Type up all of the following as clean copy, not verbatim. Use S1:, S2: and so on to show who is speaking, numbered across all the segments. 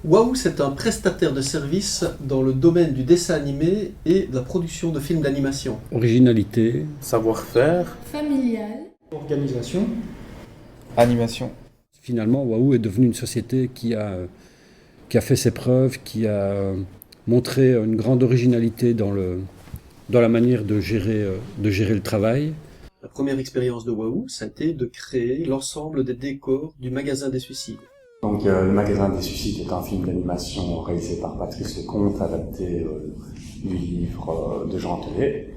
S1: Waouh, c'est un prestataire de services dans le domaine du dessin animé et de la production de films d'animation.
S2: Originalité,
S3: Savoir-faire,
S4: Familial.
S5: Organisation.
S6: Animation.
S2: finalement, Waouh est devenu une société qui a fait ses preuves, qui a montré une grande originalité dans la manière de gérer le travail.
S1: La première expérience de Waouh, ça a été de créer l'ensemble des décors du Magasin des Suicides.
S7: Donc le Magasin des Suicides est un film d'animation réalisé par Patrice Lecomte, adapté du livre de Jean Telet.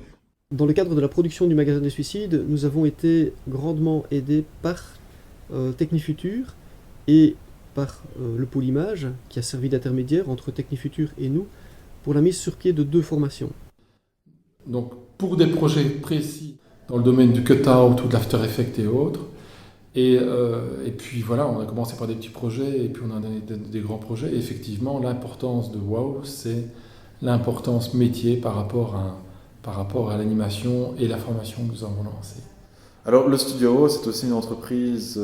S1: Dans le cadre de la production du Magasin des Suicides, nous avons été grandement aidés par Technifutur et par le pôle image, qui a servi d'intermédiaire entre Technifutur et nous, pour la mise sur pied de 2 formations.
S8: Donc pour des projets précis dans le domaine du cut-out ou de l'After Effects et autres, et puis voilà, on a commencé par des petits projets et puis on a donné des grands projets. Et effectivement, l'importance de Waouh, c'est l'importance métier par rapport à l'animation et la formation que nous avons lancée.
S3: Alors le Studio, c'est aussi une entreprise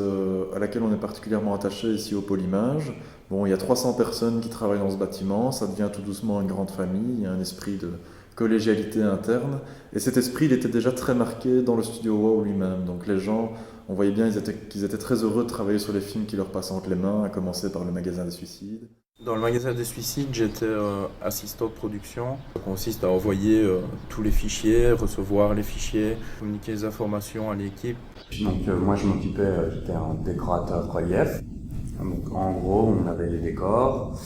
S3: à laquelle on est particulièrement attaché ici au pôle image. Bon, il y a 300 personnes qui travaillent dans ce bâtiment, ça devient tout doucement une grande famille, il y a un esprit de collégialité interne. Et cet esprit, il était déjà très marqué dans le Studio Waouh lui-même. Donc les gens, on voyait bien qu'ils étaient très heureux de travailler sur les films qui leur passaient entre les mains, à commencer par le Magasin des Suicides.
S9: Dans le Magasin des Suicides, j'étais assistant de production. Ça consiste à envoyer tous les fichiers, recevoir les fichiers, communiquer les informations à l'équipe.
S7: Donc moi j'étais un décorateur relief. Donc en gros on avait les décors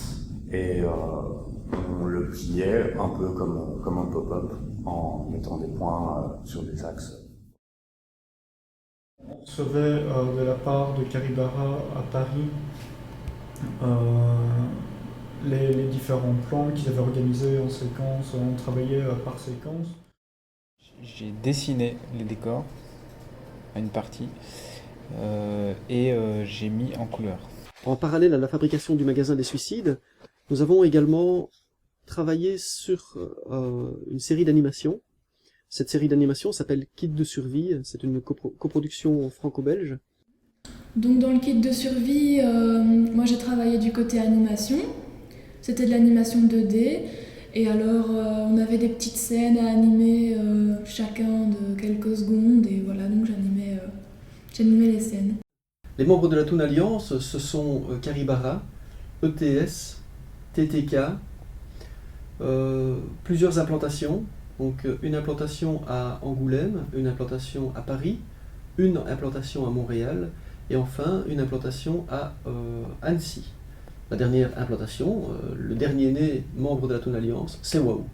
S7: et on le pliait un peu comme un pop-up en mettant des points sur des axes.
S5: On recevait de la part de Caribara à Paris les différents plans qu'ils avaient organisés en séquence. On travaillait par séquence.
S6: J'ai dessiné les décors à une partie et j'ai mis en couleur.
S1: En parallèle à la fabrication du Magasin des Suicides, nous avons également travaillé sur une série d'animations. Cette série d'animations s'appelle Kit de survie, c'est une coproduction franco-belge.
S4: Donc dans le kit de survie, moi j'ai travaillé du côté animation. C'était de l'animation 2D. Et alors on avait des petites scènes à animer chacun de quelques secondes. Et voilà, donc j'animais les scènes.
S1: Les membres de la Toon Alliance, ce sont Caribara, ETS, TTK, plusieurs implantations. Donc une implantation à Angoulême, une implantation à Paris, une implantation à Montréal et enfin une implantation à Annecy. La dernière implantation, le dernier né membre de la Toon Alliance, c'est Waouh.